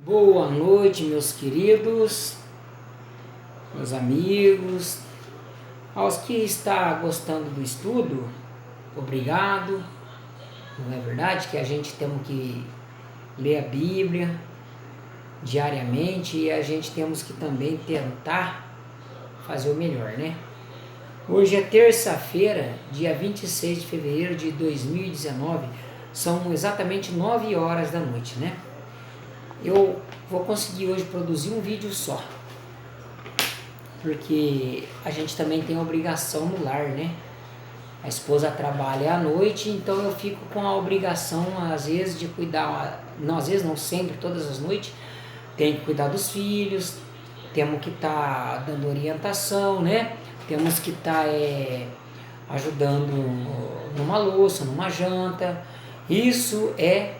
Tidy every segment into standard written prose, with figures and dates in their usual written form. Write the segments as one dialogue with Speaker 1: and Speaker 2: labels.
Speaker 1: Boa noite, meus queridos, meus amigos, aos que está gostando do estudo, obrigado. Não é verdade que a gente tem que ler a Bíblia diariamente e a gente temos que também tentar fazer o melhor, né? Hoje é terça-feira, dia 26 de fevereiro de 2019, são exatamente 9 horas da noite, né? Eu vou conseguir hoje produzir um vídeo só, porque a gente também tem obrigação no lar, né? A esposa trabalha à noite, então eu fico com a obrigação, às vezes, de cuidar, não, às vezes não, sempre, todas as noites, tem que cuidar dos filhos, temos que estar dando orientação, né? Temos que estar ajudando numa louça, numa janta. Isso é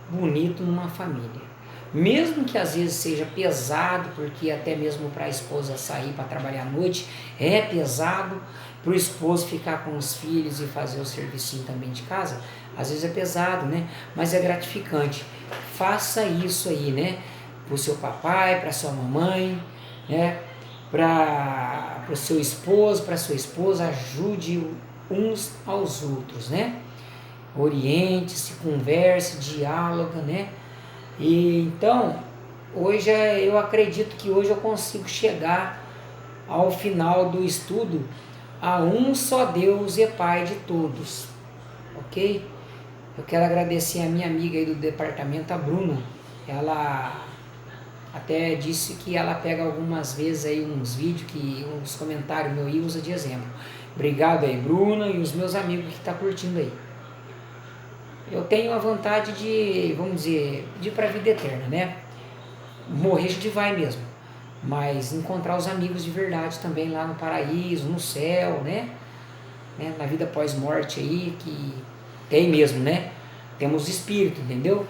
Speaker 1: bonito numa família. Mesmo que às vezes seja pesado, porque até mesmo para a esposa sair para trabalhar à noite é pesado, para o esposo ficar com os filhos e fazer o serviço também de casa, às vezes é pesado, né? Mas é gratificante. Faça isso aí, né? Para o seu papai, para sua mamãe, né? Para o seu esposo, para sua esposa, ajude uns aos outros, né? Oriente-se, converse, diáloga, né? E então, hoje eu acredito que hoje eu consigo chegar ao final do estudo a um só Deus e Pai de todos, ok? Eu quero agradecer a minha amiga aí do departamento, a Bruna. Ela até disse que ela pega algumas vezes aí uns vídeos, uns comentários meus e usa de exemplo. Obrigado aí, Bruna, e os meus amigos que estão curtindo aí. Eu tenho a vontade de, vamos dizer, de ir para a vida eterna, né? Morrer a gente vai mesmo, mas encontrar os amigos de verdade também lá no paraíso, no céu, né? Na vida pós-morte aí, que tem mesmo, né? Temos espírito, entendeu?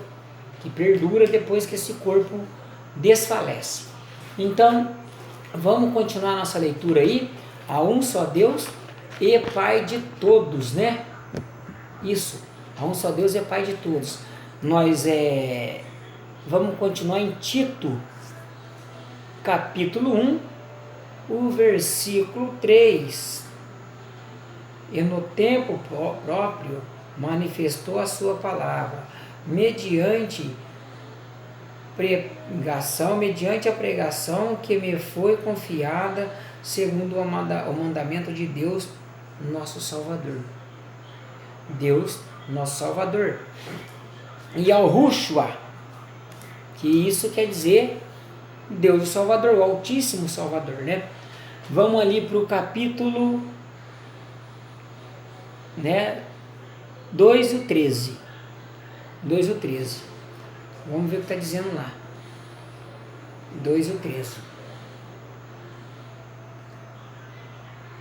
Speaker 1: Que perdura depois que esse corpo desfalece. Então, vamos continuar nossa leitura aí, a um só Deus e Pai de todos, né? Isso. A um só Deus é Pai de todos. Nós vamos continuar em Tito, capítulo 1, o versículo 3. E no tempo próprio manifestou a sua palavra, mediante a pregação que me foi confiada, segundo o mandamento de Deus, nosso Salvador. Deus, nosso Salvador. E ao Yahushua, que isso quer dizer Deus o Salvador, o Altíssimo Salvador, né? Vamos ali para o capítulo, né, 2 e 13. 2 e 13. Vamos ver o que está dizendo lá. 2 e 13.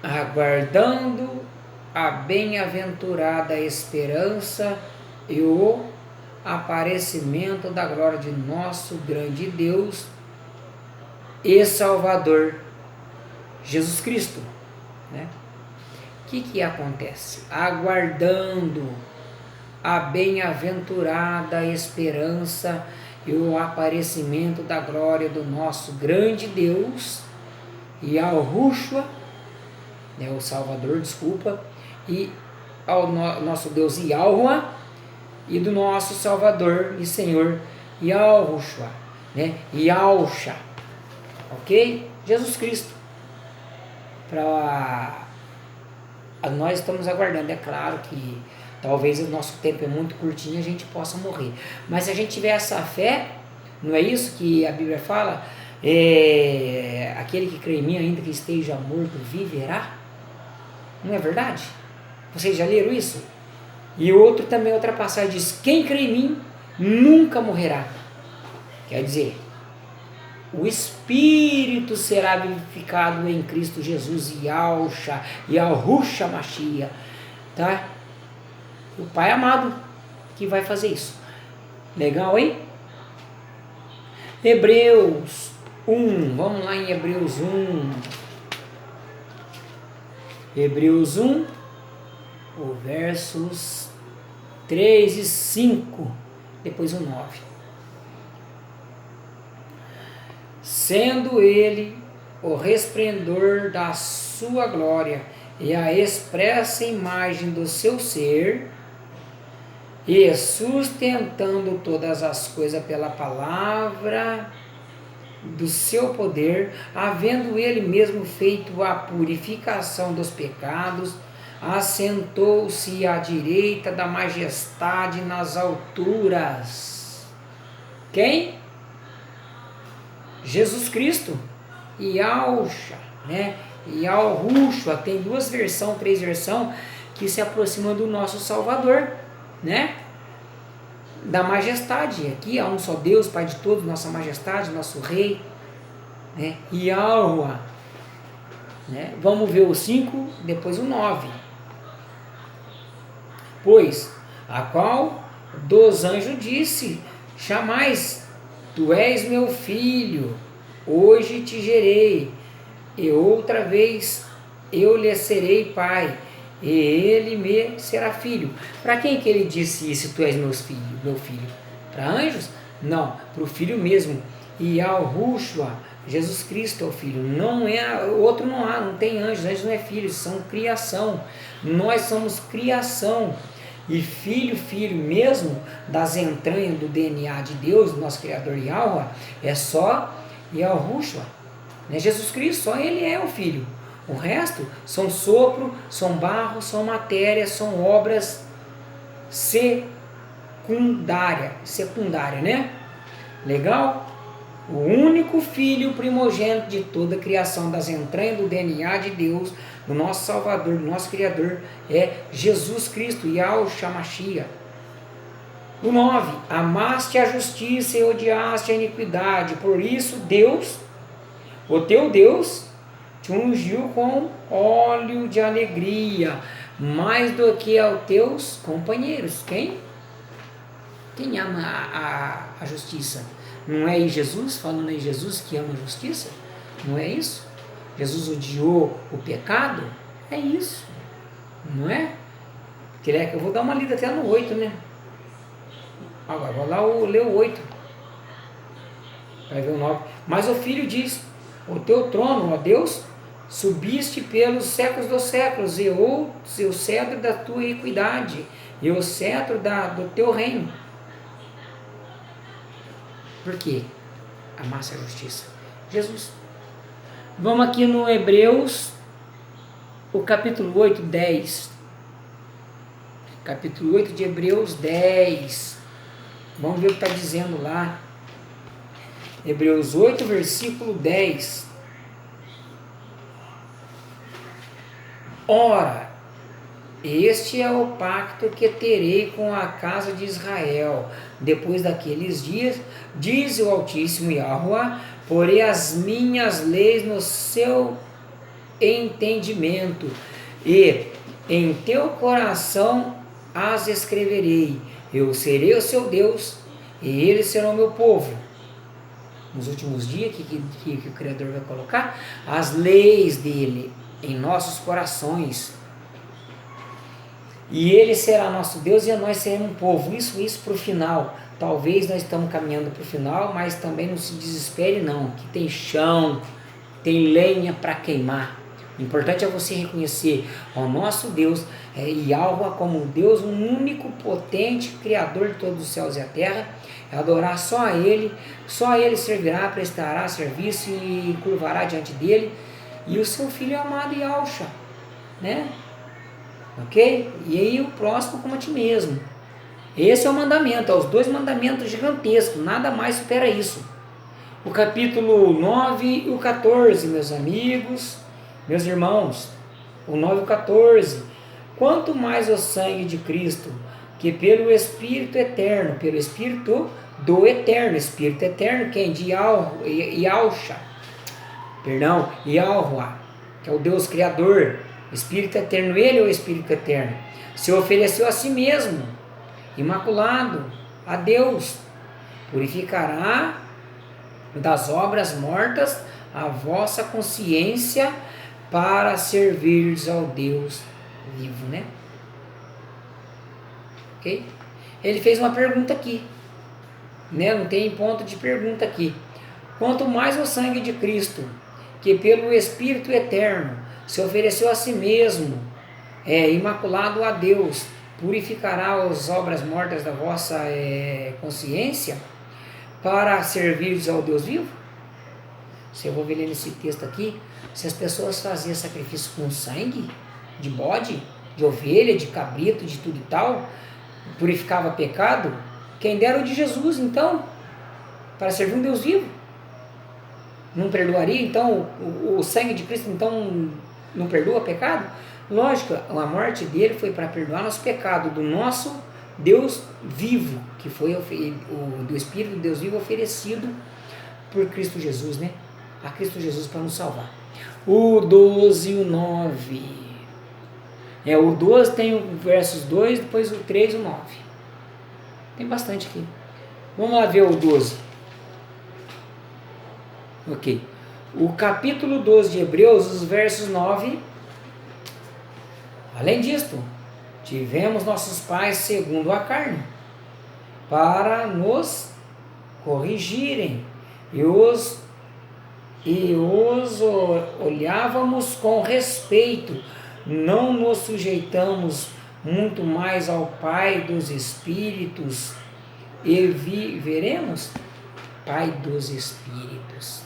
Speaker 1: Aguardando a bem-aventurada esperança e o aparecimento da glória de nosso grande Deus e Salvador, Jesus Cristo, né? O que acontece? Aguardando a bem-aventurada esperança e o aparecimento da glória do nosso grande Deus e ao Yahushua, né, o Salvador, desculpa, e ao nosso Deus Yahuwah e do nosso Salvador e Senhor Yahushua, né, Yahusha, ok? Jesus Cristo. Nós estamos aguardando, é claro que talvez o nosso tempo é muito curtinho e a gente possa morrer, mas se a gente tiver essa fé, não é isso que a Bíblia fala? Aquele que crê em mim, ainda que esteja morto, viverá. Não é verdade? Vocês já leram isso? E outro também, outra passagem diz: quem crê em mim nunca morrerá. Quer dizer, o Espírito será vivificado em Cristo Jesus, Yahushua Mashiach, tá? O Pai amado que vai fazer isso. Legal, hein? Hebreus 1, vamos lá em Hebreus 1. Hebreus 1, o versos 3 e 5, depois o 9. sendo ele o resplendor da sua glória e a expressa imagem do seu ser, e sustentando todas as coisas pela palavra do seu poder, havendo ele mesmo feito a purificação dos pecados, assentou-se à direita da majestade nas alturas. Quem? Jesus Cristo. Yahushua, né? Yahushua, tem duas versões, três versões que se aproximam do nosso Salvador, né? Da majestade. Aqui há um só Deus, Pai de todos, nossa majestade, nosso Rei, né? Yahuwah, né? Vamos ver o 5, depois o 9. Pois, a qual dos anjos disse: chamais, tu és meu filho, hoje te gerei, e outra vez eu lhe serei pai, e ele me será filho. Para quem que ele disse isso? Tu és meu filho? Para anjos? Não, para o filho mesmo. E Yahushua, Jesus Cristo é o filho. Não é outro, não tem anjos. Anjos não é filhos, são criação. Nós somos criação. E filho mesmo das entranhas do DNA de Deus, nosso Criador Yahuwah, é só Yahushua, né? Jesus Cristo, só ele é o filho. O resto são sopro, são barro, são matéria, são obras secundária, né? Legal? O único filho primogênito de toda a criação, das entranhas do DNA de Deus, do nosso Salvador, do nosso Criador, é Jesus Cristo, Yahushua Mashiach. O 9, amaste a justiça e odiaste a iniquidade, por isso Deus, o teu Deus, te ungiu com óleo de alegria, mais do que aos teus companheiros. Quem? Quem ama a justiça? Não é aí Jesus, falando aí Jesus que ama a justiça? Não é isso? Jesus odiou o pecado? É isso. Não é? Eu vou dar uma lida até no 8, né? Agora, vou lá ler o 8. Vai ver o 9. Mas o filho diz: o teu trono, ó Deus, subiste pelos séculos dos séculos, e o cetro da tua equidade, e o cetro do teu reino. Por quê? Amasse a justiça. Jesus. Vamos aqui no Hebreus, o capítulo 8, 10. Capítulo 8 de Hebreus 10. Vamos ver o que está dizendo lá. Hebreus 8, versículo 10. Ora, este é o pacto que terei com a casa de Israel. Depois daqueles dias, diz o Altíssimo Yahuwah, porei as minhas leis no seu entendimento, e em teu coração as escreverei. Eu serei o seu Deus, e eles serão meu povo. Nos últimos dias, que o Criador vai colocar as leis dele em nossos corações. E ele será nosso Deus e nós seremos um povo. Isso para o final. Talvez nós estamos caminhando para o final, mas também não se desespere não, que tem chão, tem lenha para queimar. O importante é você reconhecer o nosso Deus, Yahuwah, como Deus, um único, potente, Criador de todos os céus e a terra. Adorar só a Ele servirá, prestará serviço e curvará diante dele. E o seu filho amado Yahushua, né? Ok? E aí o próximo como a ti mesmo. Esse é o mandamento, os dois mandamentos gigantescos, nada mais supera isso. O capítulo 9 e o 14, meus amigos, meus irmãos, o 9 e o 14. Quanto mais o sangue de Cristo, que pelo Espírito eterno, pelo Espírito do eterno, Espírito eterno, quem? De Yahushua, Yahuwah, que é o Deus Criador, Espírito eterno, ele é o Espírito eterno, se ofereceu a si mesmo, imaculado, a Deus, purificará das obras mortas a vossa consciência para servires ao Deus vivo, né? Ok? Ele fez uma pergunta aqui, né? Não tem ponto de pergunta aqui. Quanto mais o sangue de Cristo, que pelo Espírito eterno se ofereceu a si mesmo, imaculado a Deus, purificará as obras mortas da vossa consciência para servir ao Deus vivo? Se eu vou ver nesse texto aqui, se as pessoas faziam sacrifício com sangue de bode, de ovelha, de cabrito, de tudo e tal, purificava pecado, quem dera o de Jesus, então, para servir um Deus vivo. Não perdoaria, então, o sangue de Cristo, então, não perdoa pecado? Lógico, a morte dele foi para perdoar nosso pecado, do nosso Deus vivo, que foi do Espírito de Deus vivo oferecido por Cristo Jesus, né? A Cristo Jesus para nos salvar. O 12 e o 9. O 12 tem o versos 2, depois o 3 e o 9. Tem bastante aqui. Vamos lá ver o 12. Ok. O capítulo 12 de Hebreus, os versos 9. Além disto, tivemos nossos pais segundo a carne, para nos corrigirem, e os olhávamos com respeito, não nos sujeitamos muito mais ao Pai dos Espíritos, e viveremos? Pai dos Espíritos.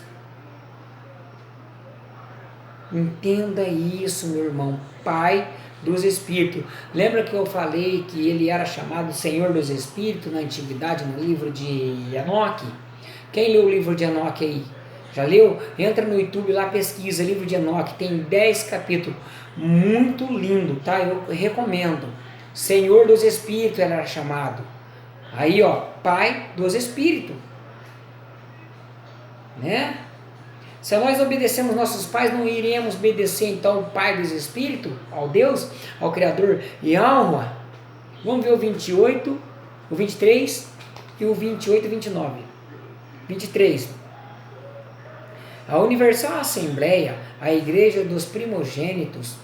Speaker 1: Entenda isso, meu irmão, Pai dos Espíritos. Lembra que eu falei que ele era chamado Senhor dos Espíritos na antiguidade, no livro de Enoque? Quem leu o livro de Enoque aí? Já leu? Entra no YouTube lá, pesquisa, livro de Enoque, tem 10 capítulos, muito lindo, tá? Eu recomendo. Senhor dos Espíritos ele era chamado. Aí, ó, Pai dos Espíritos, né? Se nós obedecemos nossos pais, não iremos obedecer então o Pai dos Espíritos, ao Deus, ao Criador e alma? Vamos ver o 28, o 23 e o 28 e 29. 23. A Universal Assembleia, a Igreja dos Primogênitos,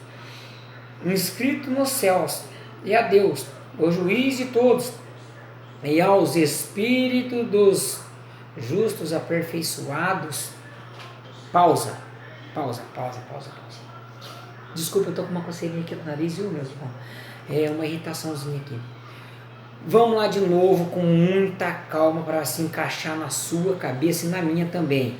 Speaker 1: inscrito nos céus, e a Deus, o juiz de todos, e aos Espíritos dos justos aperfeiçoados. Pausa. Desculpa, eu estou com uma coceirinha aqui no nariz, viu, meus irmãos? É uma irritaçãozinha aqui. Vamos lá de novo com muita calma para se encaixar na sua cabeça e na minha também.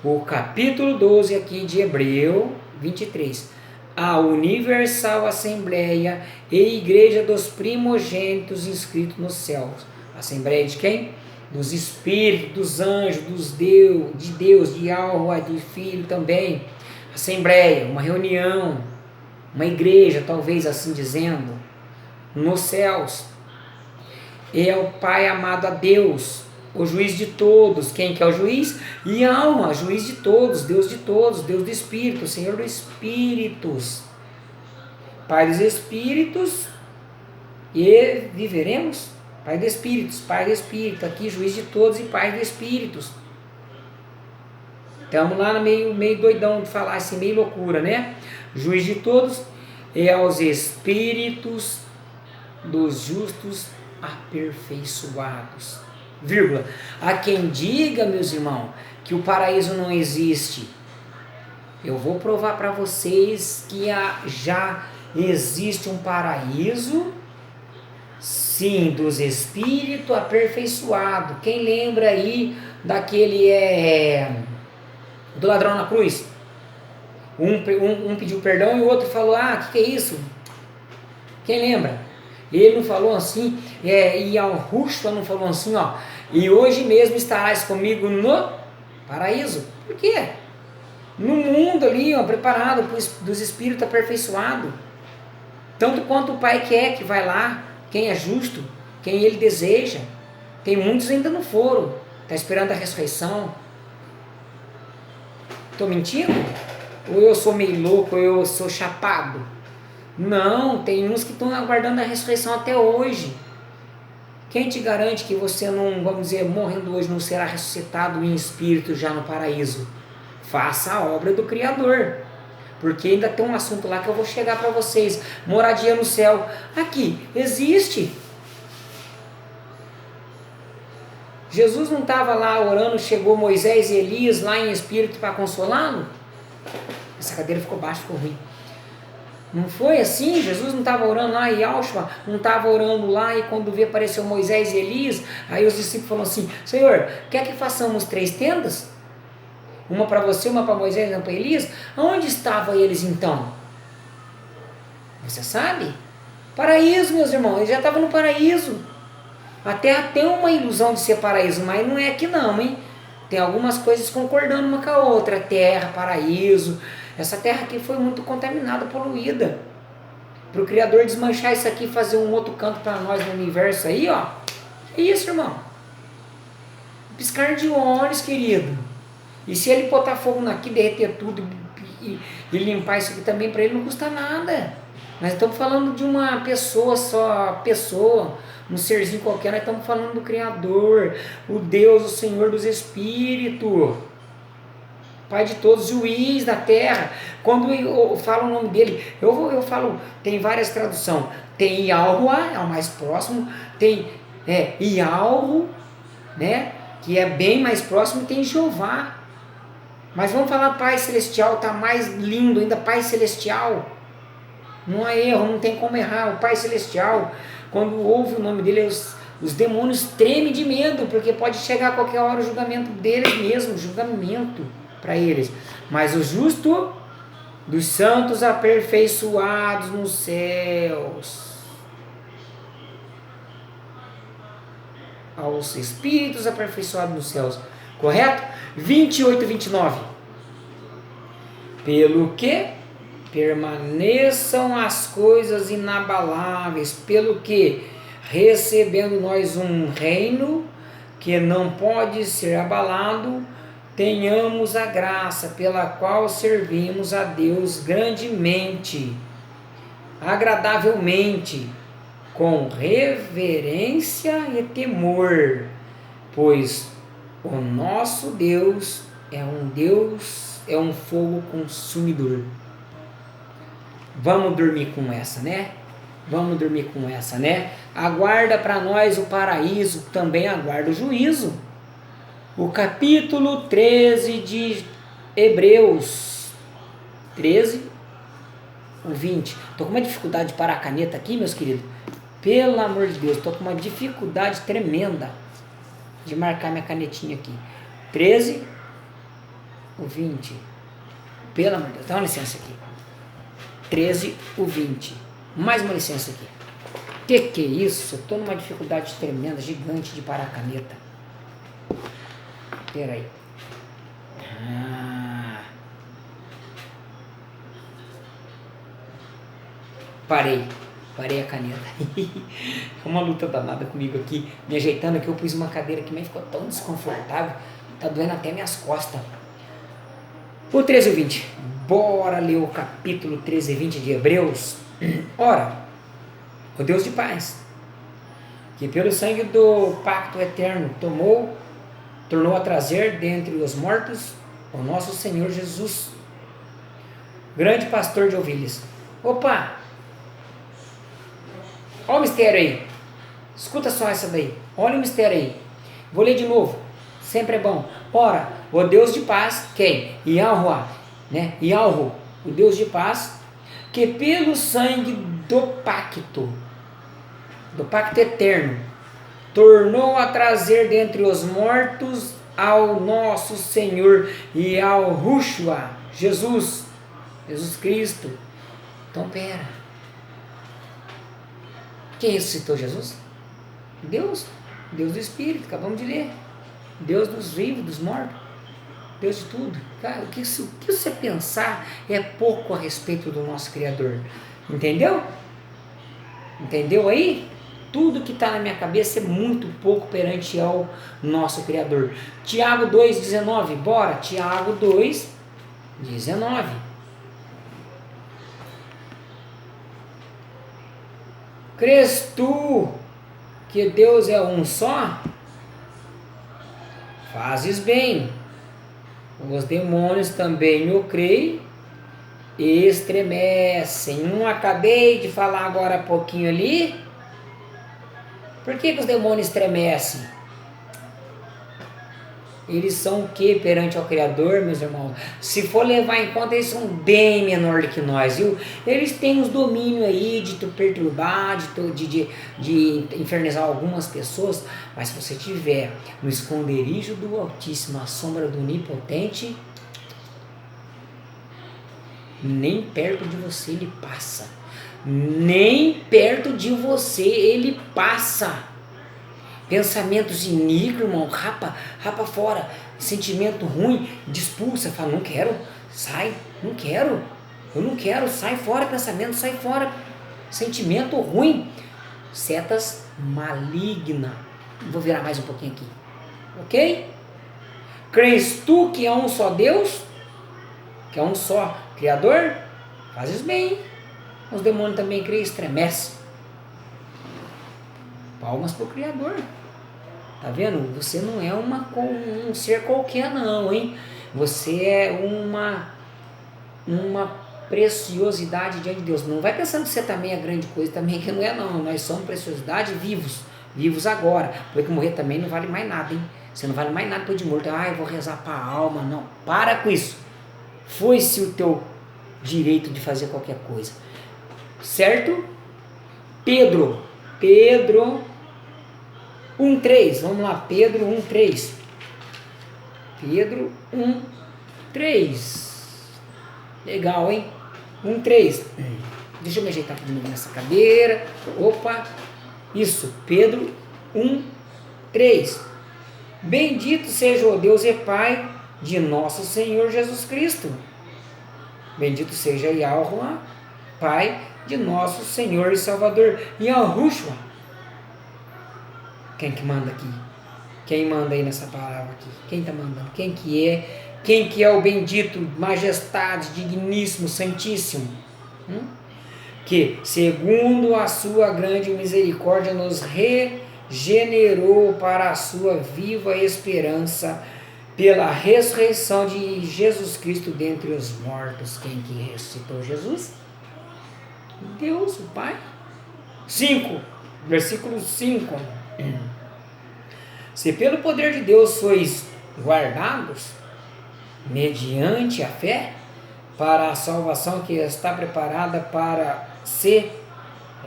Speaker 1: O capítulo 12 aqui de Hebreu 23. A Universal Assembleia e Igreja dos Primogênitos inscritos nos céus. Assembleia de quem? Dos Espíritos, dos anjos, de Deus, de alma, do Filho também. Assembleia, uma reunião, uma igreja, talvez assim dizendo, nos céus. É o Pai amado a Deus, o juiz de todos. Quem que é o juiz? E alma, juiz de todos, Deus do Espírito, Senhor dos Espíritos. Pai dos Espíritos, e viveremos? Pai de Espíritos, aqui juiz de todos e Pai de Espíritos. Estamos lá no meio doidão de falar assim, meio loucura, né? Juiz de todos e aos Espíritos dos justos aperfeiçoados. Vírgula. A quem diga, meus irmãos, que o paraíso não existe, eu vou provar para vocês que já existe um paraíso. Sim, dos Espíritos aperfeiçoados. Quem lembra aí daquele do ladrão na cruz? Um pediu perdão e o outro falou, que é isso? Quem lembra? Ele não falou assim, e ao Rushwa não falou assim, e hoje mesmo estarás comigo no paraíso. Por quê? No mundo ali, preparado dos Espíritos aperfeiçoados. Tanto quanto o Pai quer que vai lá, quem é justo, quem ele deseja. Tem muitos ainda não foram, está esperando a ressurreição. Estou mentindo? Ou eu sou meio louco, ou eu sou chapado? Não, tem uns que estão aguardando a ressurreição até hoje. Quem te garante que você não, vamos dizer, morrendo hoje, não será ressuscitado em espírito já no paraíso? Faça a obra do Criador. Porque ainda tem um assunto lá que eu vou chegar para vocês. Moradia no céu. Aqui, existe. Jesus não estava lá orando, chegou Moisés e Elias lá em espírito para consolá-lo? Essa cadeira ficou baixa, ficou ruim. Não foi assim? Jesus não estava orando lá em Auschwitz, não estava orando lá, e quando vê apareceu Moisés e Elias, aí os discípulos falaram assim: Senhor, quer que façamos 3 tendas? Uma para você, uma para Moisés e uma para Elias? Aonde estavam eles então? Você sabe? Paraíso, meus irmãos, eles já estavam no paraíso. A terra tem uma ilusão de ser paraíso, mas não é aqui não, hein? Tem algumas coisas concordando uma com a outra. Terra, paraíso. Essa terra aqui foi muito contaminada, poluída. Para o Criador desmanchar isso aqui e fazer um outro canto para nós no universo aí, ó. É isso, irmão. Piscar de olhos, querido. E se ele botar fogo aqui, derreter tudo e limpar isso aqui também, para ele não custa nada. Nós estamos falando de uma pessoa só, um serzinho qualquer, nós estamos falando do Criador, o Deus, o Senhor dos Espíritos, Pai de todos, juiz da terra. Quando eu falo o nome dele, eu falo, tem várias traduções, tem Yahuwah, é o mais próximo, tem Yahweh, né, que é bem mais próximo, e tem Jeová. Mas vamos falar Pai Celestial, está mais lindo ainda, Pai Celestial. Não há erro, não tem como errar. O Pai Celestial, quando ouve o nome dele, os demônios tremem de medo, porque pode chegar a qualquer hora o julgamento deles mesmo, julgamento para eles. Mas o justo dos santos aperfeiçoados nos céus, aos espíritos aperfeiçoados nos céus, correto? 28 e 29. Pelo que permaneçam as coisas inabaláveis, pelo que, recebendo nós um reino que não pode ser abalado, tenhamos a graça pela qual servimos a Deus grandemente, agradavelmente, com reverência e temor, pois o nosso Deus é um fogo consumidor. Vamos dormir com essa, né? Vamos dormir com essa, né? Aguarda para nós o paraíso, também aguarda o juízo. O capítulo 13 de Hebreus, 13, o 20. Estou com uma dificuldade de parar a caneta aqui, meus queridos. Pelo amor de Deus, estou com uma dificuldade tremenda de marcar minha canetinha aqui. 13, o 20. Pelo amor de Deus, dá uma licença aqui. 13, o 20. Mais uma licença aqui. Que é isso? Eu estou numa dificuldade tremenda, gigante de parar a caneta. Espera aí. Parei a caneta. É uma luta danada comigo aqui, me ajeitando aqui. Eu pus uma cadeira que me ficou tão desconfortável, tá doendo até minhas costas. O 13 e 20. Bora ler o capítulo 13 e 20 de Hebreus. Ora, o Deus de paz, que pelo sangue do pacto eterno tornou a trazer dentre os mortos o nosso Senhor Jesus, grande pastor de ovelhas. Opa! Olha o mistério aí. Escuta só essa daí. Olha o mistério aí. Vou ler de novo. Sempre é bom. Ora, o Deus de paz, quem? Yahuwah, né? Yahuwah, o Deus de paz, que pelo sangue do pacto eterno, tornou a trazer dentre os mortos ao nosso Senhor Yahushua, Jesus Cristo. Então, pera. Quem ressuscitou Jesus? Deus do Espírito, acabamos de ler. Deus dos vivos, dos mortos. Deus de tudo. Cara, o que você pensar é pouco a respeito do nosso Criador. Entendeu? Entendeu aí? Tudo que está na minha cabeça é muito pouco perante ao nosso Criador. Tiago 2,19. Bora, Tiago 2,19. Crês tu que Deus é um só? Fazes bem. Os demônios também o creem e estremecem. Não acabei de falar agora há pouquinho ali? Por que os demônios estremecem? Eles são o que perante ao Criador, meus irmãos? Se for levar em conta, eles são bem menor do que nós, viu? Eles têm os domínios aí de te perturbar, de infernizar algumas pessoas, mas se você estiver no esconderijo do Altíssimo, à sombra do Onipotente, nem perto de você ele passa. Nem perto de você ele passa. Pensamentos iníquos, irmão, rapa fora. Sentimento ruim, expulsa, fala, não quero, sai, não quero, eu não quero, sai fora, pensamento, sai fora. Sentimento ruim, setas malignas. Vou virar mais um pouquinho aqui, ok? Crês tu que é um só Deus? Que é um só Criador? Fazes bem. Os demônios também creem, estremecem. Palmas para o Criador. Tá vendo? Você não é um ser qualquer não, hein? Você é uma preciosidade diante de Deus. Não vai pensando que você também é grande coisa, também que não é não. Nós somos preciosidade vivos agora. Porque morrer também não vale mais nada, hein? Você não vale mais nada depois de morto. Eu vou rezar para a alma. Não, para com isso. Foi-se o teu direito de fazer qualquer coisa. Certo? Pedro 1:3, vamos lá, Pedro 1:3. Pedro 1:3. Legal, hein? 1:3. Deixa eu me ajeitar aqui de novo nessa cadeira. Opa, isso, Pedro 1:3. Bendito seja o Deus e Pai de nosso Senhor Jesus Cristo. Bendito seja Yahuwah, Pai de nosso Senhor e Salvador Yahushua. Quem que manda aqui? Quem manda aí nessa palavra aqui? Quem está mandando? Quem que é? Quem que é o bendito, majestade, digníssimo, santíssimo? Que, segundo a sua grande misericórdia, nos regenerou para a sua viva esperança pela ressurreição de Jesus Cristo dentre os mortos. Quem que ressuscitou Jesus? Deus, o Pai. 5, versículo 5. Se pelo poder de Deus sois guardados, mediante a fé, para a salvação que está preparada para se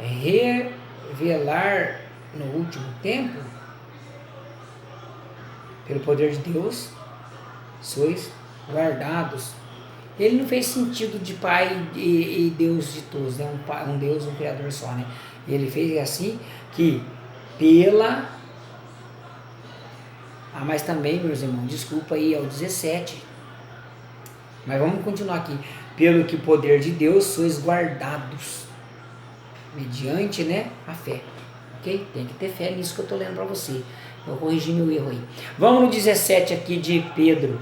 Speaker 1: revelar no último tempo, pelo poder de Deus, sois guardados. Ele não fez sentido de Pai e Deus de todos, né? Um Deus, um Criador só, né? Ele fez assim que pela... mas também, meus irmãos, desculpa aí, é o 17. Mas vamos continuar aqui. Pelo que o poder de Deus sois guardados, mediante, né, a fé. Ok? Tem que ter fé nisso que eu estou lendo para você. Eu corrigi meu erro aí. Vamos no 17 aqui de Pedro.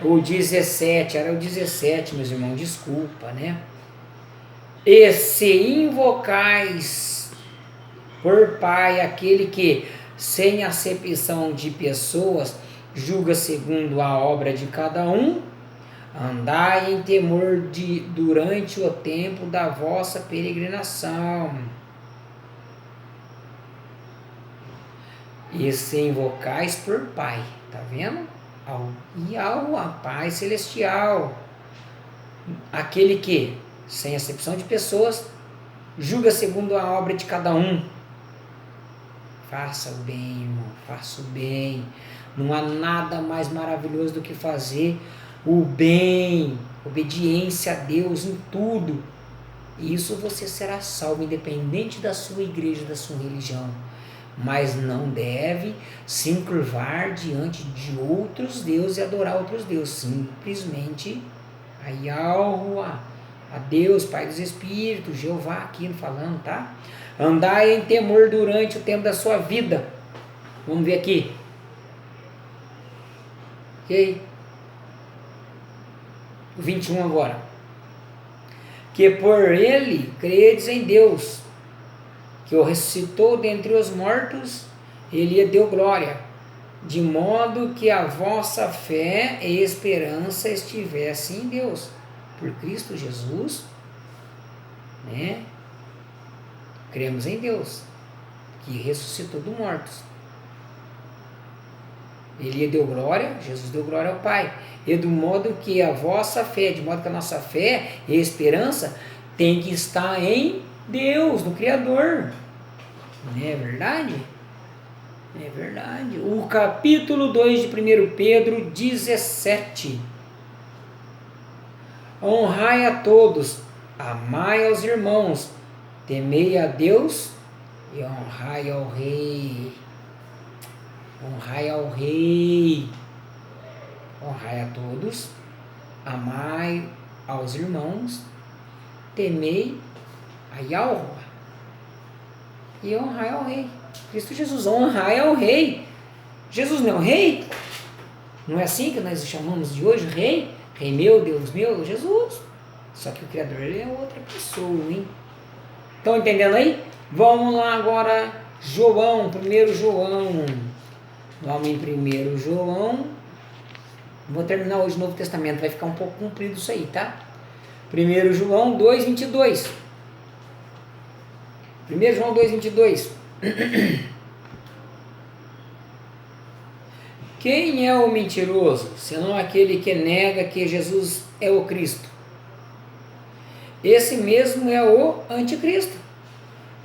Speaker 1: O 17, era o 17, meus irmãos, desculpa, né? E se invocais por Pai aquele que, sem acepção de pessoas, julga segundo a obra de cada um, andai em temor durante o tempo da vossa peregrinação. E se invocais por Pai, tá vendo? Ao Pai Celestial, aquele que, sem acepção de pessoas, julga segundo a obra de cada um. Faça o bem, irmão, faça o bem. Não há nada mais maravilhoso do que fazer o bem, obediência a Deus em tudo. E isso você será salvo, independente da sua igreja, da sua religião. Mas não deve se encurvar diante de outros deuses e adorar outros deuses. Simplesmente a Yahuwah, a Deus, Pai dos Espíritos, Jeová aqui falando, tá? Andai em temor durante o tempo da sua vida. Vamos ver aqui. Ok? 21 agora. Que por ele credes em Deus, que o ressuscitou dentre os mortos, ele lhe deu glória, de modo que a vossa fé e esperança estivesse em Deus, por Cristo Jesus, né? Cremos em Deus, que ressuscitou dos mortos. Ele deu glória, Jesus deu glória ao Pai. E do modo que a vossa fé, de modo que a nossa fé e esperança tem que estar em Deus, no Criador. Não é verdade? É verdade. O capítulo 2 de 1 Pedro 17. Honrai a todos, amai aos irmãos, temei a Deus e honrai ao Rei. Honrai ao Rei. Honrai a todos, amai aos irmãos, temei a Yahweh e honrai ao Rei. Cristo Jesus, honrai ao Rei. Jesus não é o Rei? Não é assim que nós o chamamos de hoje, Rei? Rei meu, Deus meu, Jesus. Só que o Criador, ele é outra pessoa, hein? Estão entendendo aí? Vamos lá agora, João, 1 João. Vamos em 1 João. Vou terminar hoje o Novo Testamento, vai ficar um pouco comprido isso aí, tá? 1 João 2, 22. 1 João 2, 22. Quem é o mentiroso, senão aquele que nega que Jesus é o Cristo? Esse mesmo é o anticristo.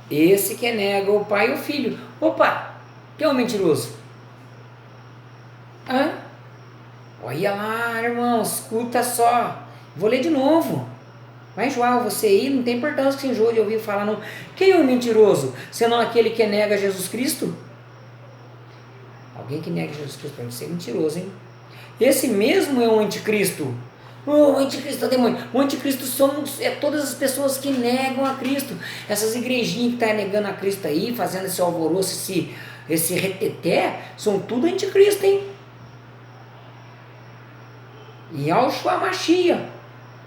Speaker 1: Esse que nega o Pai e o Filho. Opa, quem é o mentiroso? Hã? Olha lá, irmão, escuta só. Vou ler de novo. Vai enjoar você aí, não tem importância que você enjoe de ouvir falar não. Quem é o mentiroso, senão aquele que nega Jesus Cristo? Alguém que nega Jesus Cristo pode ser mentiroso, hein? Esse mesmo é o anticristo. O anticristo é o demônio. O anticristo é todas as pessoas que negam a Cristo. Essas igrejinhas que estão negando a Cristo aí, fazendo esse alvoroço, esse reteté, são tudo anticristo, hein? Yahshua Mashiach,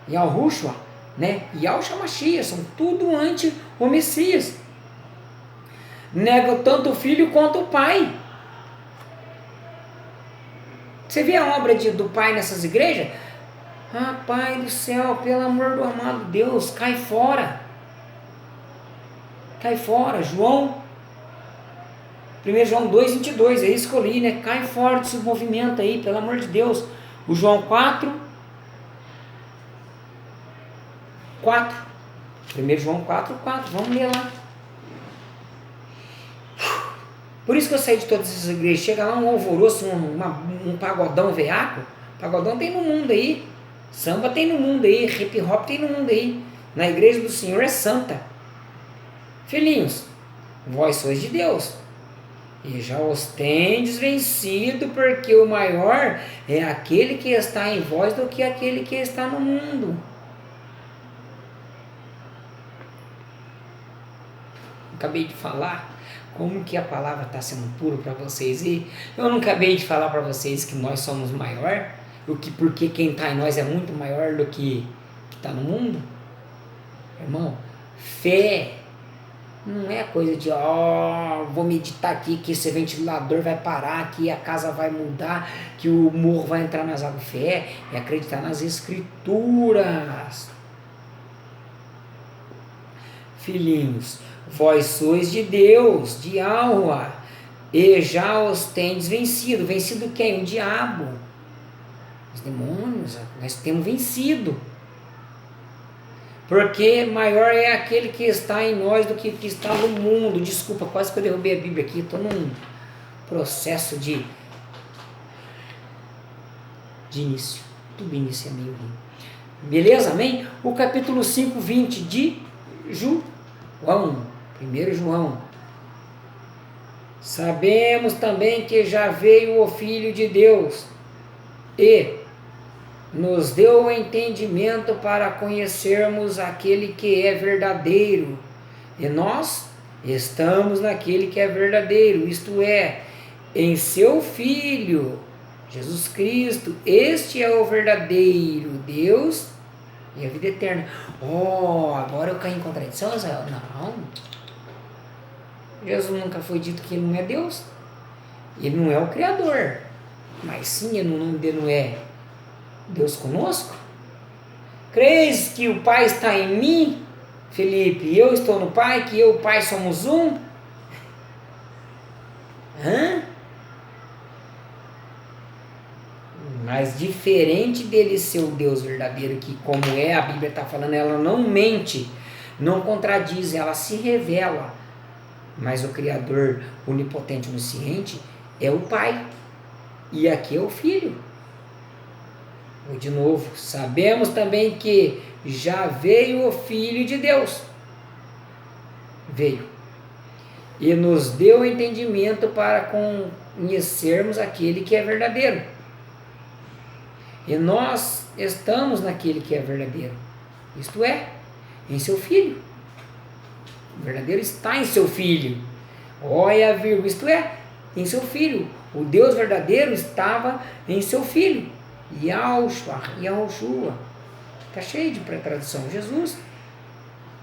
Speaker 1: Yahushua, né? Yahshua Mashiach, são tudo anti-o Messias. Negam tanto o Filho quanto o Pai. Você vê a obra do Pai nessas igrejas? Ah, Pai do céu, pelo amor do amado Deus, cai fora. Cai fora, João. 1 João 2, 22, é isso que eu li, né? Cai fora desse movimento aí, pelo amor de Deus. O João 4. 1 João 4, vamos ler lá. Por isso que eu saí de todas essas igrejas. Chega lá um alvoroço, um pagodão veaco. Pagodão tem no mundo aí. Samba tem no mundo aí. Hip hop tem no mundo aí. Na igreja do Senhor é santa. Filhinhos, vós sois de Deus. E já os tendes vencido, porque o maior é aquele que está em vós do que aquele que está no mundo. Acabei de falar como que a palavra está sendo pura para vocês. E eu não acabei de falar para vocês que nós somos maior, porque quem está em nós é muito maior do que está no mundo. Irmão, fé não é coisa de, vou meditar aqui que esse ventilador vai parar, que a casa vai mudar, que o morro vai entrar nas águas. Fé é acreditar nas Escrituras. Filhinhos, vós sois de Deus, de Yahweh, e já os tendes vencido. Vencido quem? O diabo. Os demônios, nós temos vencido. Porque maior é aquele que está em nós do que está no mundo. Desculpa, quase que eu derrubei a Bíblia aqui. Estou num processo de início. Tudo início é meio ruim. Beleza? Amém? O capítulo 5, 20 de João. 1 João. Sabemos também que já veio o Filho de Deus e nos deu o entendimento para conhecermos aquele que é verdadeiro. E nós estamos naquele que é verdadeiro, isto é, em seu Filho, Jesus Cristo. Este é o verdadeiro Deus e a vida eterna. Agora eu caí em contradição, Israel? Não. Jesus nunca foi dito que ele não é Deus. Ele não é o Criador. Mas sim, o nome dele não é Deus conosco? Creis que o Pai está em mim, Felipe, e eu estou no Pai, que eu e o Pai somos um? Mas diferente dele ser o Deus verdadeiro, que como a Bíblia está falando, ela não mente, não contradiz, ela se revela. Mas o Criador onipotente, onisciente, é o Pai. E aqui é o Filho. De novo, sabemos também que já veio o Filho de Deus. Veio. E nos deu entendimento para conhecermos aquele que é verdadeiro. E nós estamos naquele que é verdadeiro. Isto é, em seu Filho. O verdadeiro está em seu Filho. Olha a vírgula, isto é, em seu Filho. O Deus verdadeiro estava em seu Filho. Yahushua. Está cheio de tradução.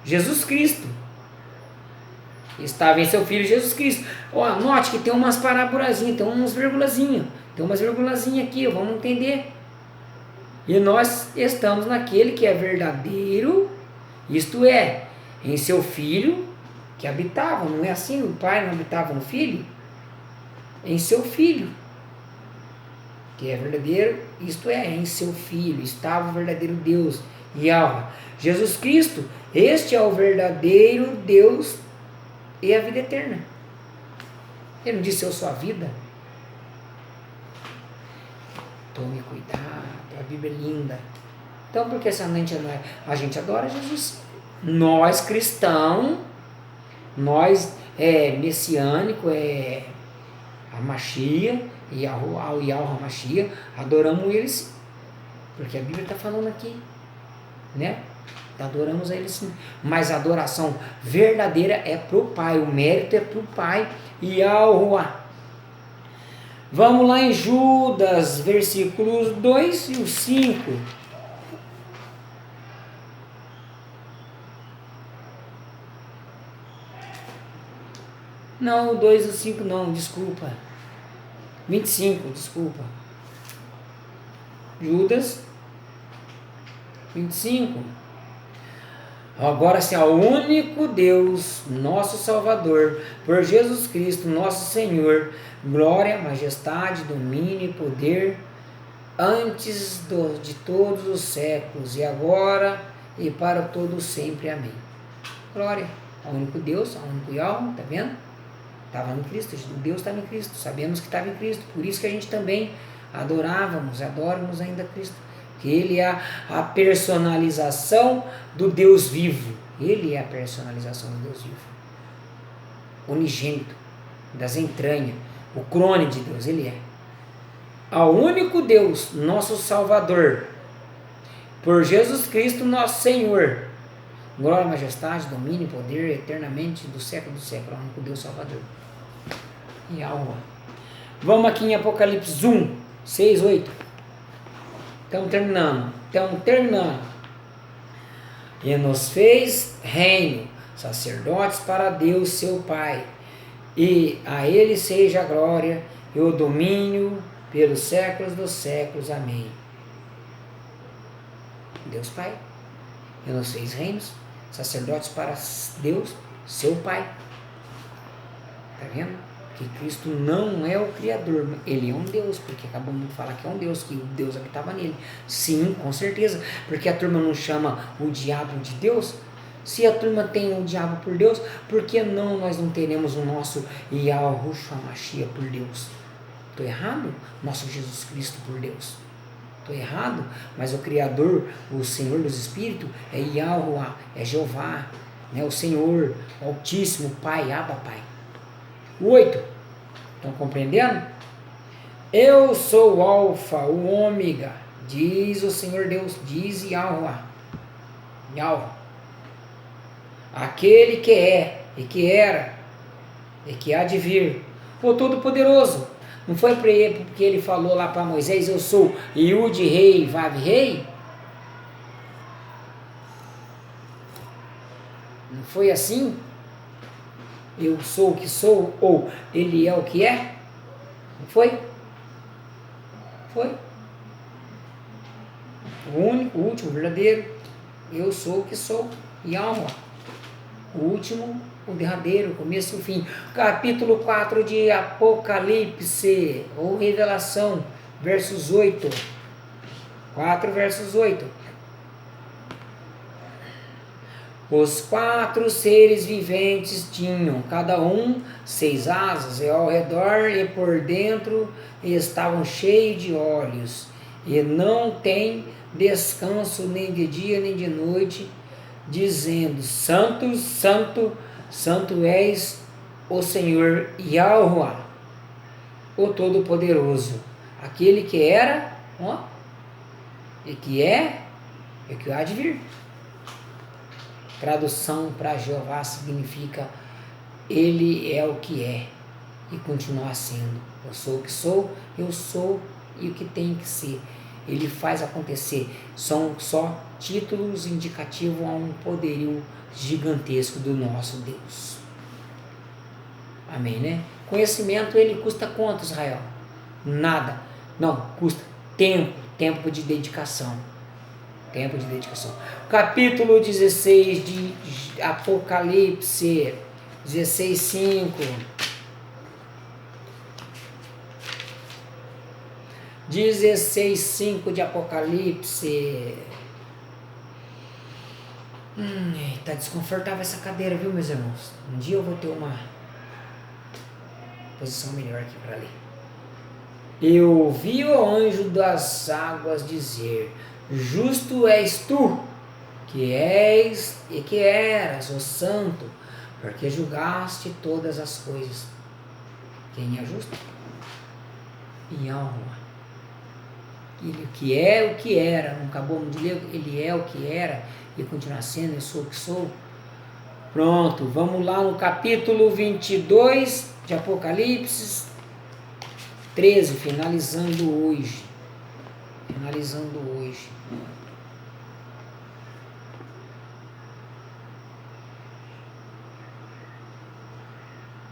Speaker 1: Jesus Cristo. Estava em seu Filho Jesus Cristo. Note que tem umas parábolazinhas, tem umas virgulazinhas. Tem umas virgulazinhas aqui, vamos entender. E nós estamos naquele que é verdadeiro, isto é, em seu Filho, que habitava, não é assim? O Pai não habitava no Filho? Em seu Filho, que é verdadeiro, isto é, em seu Filho, estava o verdadeiro Deus, Yahweh. Jesus Cristo, este é o verdadeiro Deus e a vida eterna. Ele não disse eu sou a vida? Tome cuidado, a Bíblia é linda. Então, por que a gente adora Jesus? Nós cristãos, nós messiânico, a Mashiach e ao Yahweh Mashiach, adoramos eles, porque a Bíblia está falando aqui, né? Adoramos a ele sim, mas a adoração verdadeira é para o Pai, o mérito é para o Pai e Yahweh. Vamos lá em Judas, versículos 2 e o 5. Não, o 2 e o 5 não, desculpa. 25, desculpa. Judas 25. Agora se ao único Deus, nosso Salvador, por Jesus Cristo, nosso Senhor, glória, majestade, domínio e poder, antes de todos os séculos, e agora e para todo sempre. Amém. Glória ao único Deus, ao único Yahweh, tá vendo? Estava em Cristo, Deus estava em Cristo, sabemos que estava em Cristo, por isso que a gente também adoramos ainda Cristo. Que Ele é a personalização do Deus vivo. Ele é a personalização do Deus vivo. Unigênito, das entranhas, o crone de Deus, Ele é. Ao único Deus, nosso Salvador, por Jesus Cristo, nosso Senhor, glória, majestade, domínio e poder eternamente do século do século, ao único Deus Salvador. E alma. Vamos aqui em Apocalipse 1, 6, 8. Estamos terminando. E nos fez reino, sacerdotes para Deus seu Pai, e a Ele seja a glória e o domínio pelos séculos dos séculos. Amém. Deus Pai, e nos fez reinos, sacerdotes para Deus seu Pai. Está vendo? Que Cristo não é o Criador, Ele é um Deus, porque acabamos de falar que é um Deus, que o Deus habitava nele. Sim, com certeza, porque a turma não chama o diabo de Deus. Se a turma tem o diabo por Deus, por que nós não teremos o nosso Yahushua Mashiach por Deus? Estou errado? Nosso Jesus Cristo por Deus. Estou errado? Mas o Criador, o Senhor dos Espíritos, é Yahuwah, é Jeová, né? O Senhor, o Altíssimo, Pai, Abba, Pai. 8. Estão compreendendo? Eu sou o Alfa, o Ômega, diz o Senhor Deus, diz Yahuwah. Yahuwah. Aquele que é, e que era, e que há de vir, o Todo-Poderoso. Não foi porque ele falou lá para Moisés, eu sou Yud Rei, Vav Rei? Não foi assim? Eu sou o que sou, ou ele é o que é? Não foi? Foi. O único, o último, o verdadeiro, eu sou o que sou, Yahweh. O último, o derradeiro, o começo e o fim. Capítulo 4 de Apocalipse, ou Revelação, versos 8. 4 versos 8. Os 4 seres viventes tinham, cada um, 6 asas, e ao redor e por dentro estavam cheios de olhos, e não tem descanso nem de dia nem de noite, dizendo: Santo, Santo, Santo és o Senhor Yahweh, o Todo-Poderoso, aquele que era, e que é, e que há de vir. Tradução para Jeová significa: Ele é o que é e continua sendo. Eu sou o que sou, eu sou e o que tem que ser. Ele faz acontecer. São só títulos indicativos a um poderio gigantesco do nosso Deus. Amém, né? Conhecimento, ele custa quanto, Israel? Nada. Não, custa tempo de dedicação. Tempo de dedicação. Capítulo 16 de Apocalipse, 16:5. 16:5 de Apocalipse. Tá desconfortável essa cadeira, viu, meus irmãos? Um dia eu vou ter uma posição melhor aqui para ler. Eu ouvi o anjo das águas dizer: Justo és tu, que és e que eras o santo, porque julgaste todas as coisas. Quem é justo? Yahweh. Ele que é o que era, não acabamos de ler, ele é o que era e continua sendo, eu sou o que sou. Pronto, vamos lá no capítulo 22 de Apocalipse 13, finalizando hoje.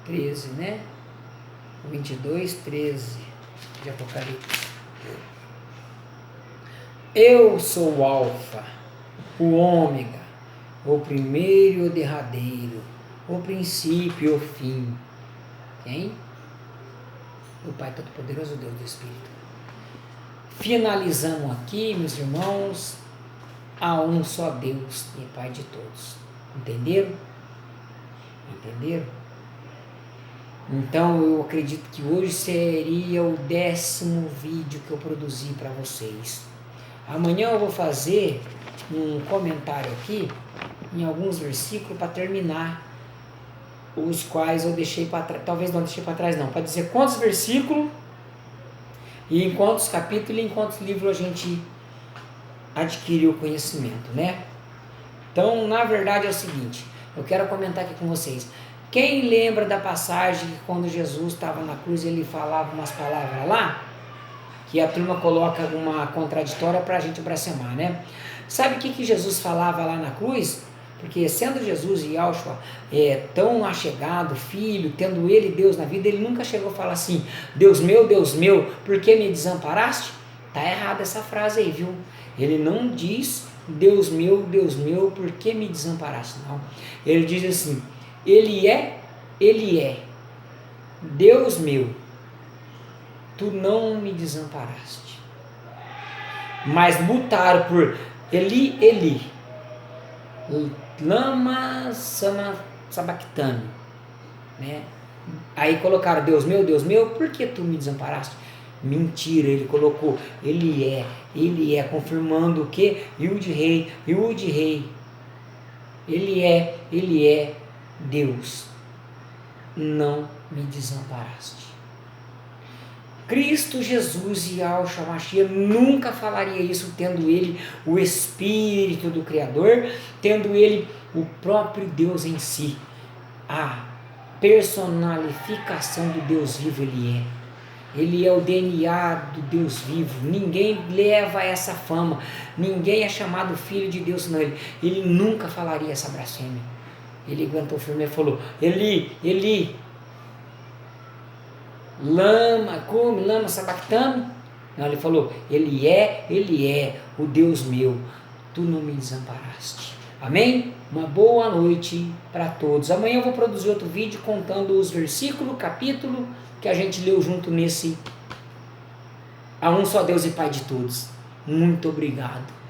Speaker 1: 13, né? 22, 13 de Apocalipse. Eu sou o Alfa, o Ômega, o primeiro e o derradeiro, o princípio e o fim. Quem? O Pai Todo-Poderoso, Deus do Espírito. Finalizamos aqui, meus irmãos, a um só Deus e Pai de todos. Entenderam? Entenderam? Então eu acredito que hoje seria o 10º vídeo que eu produzi para vocês. Amanhã eu vou fazer um comentário aqui em alguns versículos para terminar, os quais eu deixei para trás, talvez não deixei para trás não, para dizer quantos versículos e em quantos capítulos e em quantos livros a gente adquiriu o conhecimento, né? Então, na verdade é o seguinte, eu quero comentar aqui com vocês. Quem lembra da passagem que quando Jesus estava na cruz ele falava umas palavras lá, que a turma coloca uma contraditória para a gente blasfemar, né? Sabe o que Jesus falava lá na cruz? Porque sendo Jesus e Yahshua tão achegado, filho, tendo ele Deus na vida, ele nunca chegou a falar assim: Deus meu, por que me desamparaste? Tá errada essa frase aí, viu? Ele não diz: Deus meu, por que me desamparaste? Não. Ele diz assim: Ele é, Deus meu, tu não me desamparaste. Mas mutaram por Eli, lama sabactano, né? Aí colocaram: Deus meu, por que tu me desamparaste? Mentira, ele colocou ele é, confirmando o que? Yud Rei, ele é Deus, não me desamparaste. Cristo Jesus e Yahshua Mashiach nunca falaria isso, tendo ele o Espírito do Criador, tendo ele o próprio Deus em si, a personalificação do Deus vivo. Ele é o DNA do Deus vivo. Ninguém leva essa fama, ninguém é chamado filho de Deus senão ele nunca falaria essa blasfêmia. Ele aguentou firme e falou: Eli, lama sabactano. Não, ele falou: ele é o Deus meu, tu não me desamparaste. Amém? Uma boa noite para todos. Amanhã eu vou produzir outro vídeo contando os versículos, capítulo que a gente leu junto nesse a um só Deus e Pai de todos. Muito obrigado.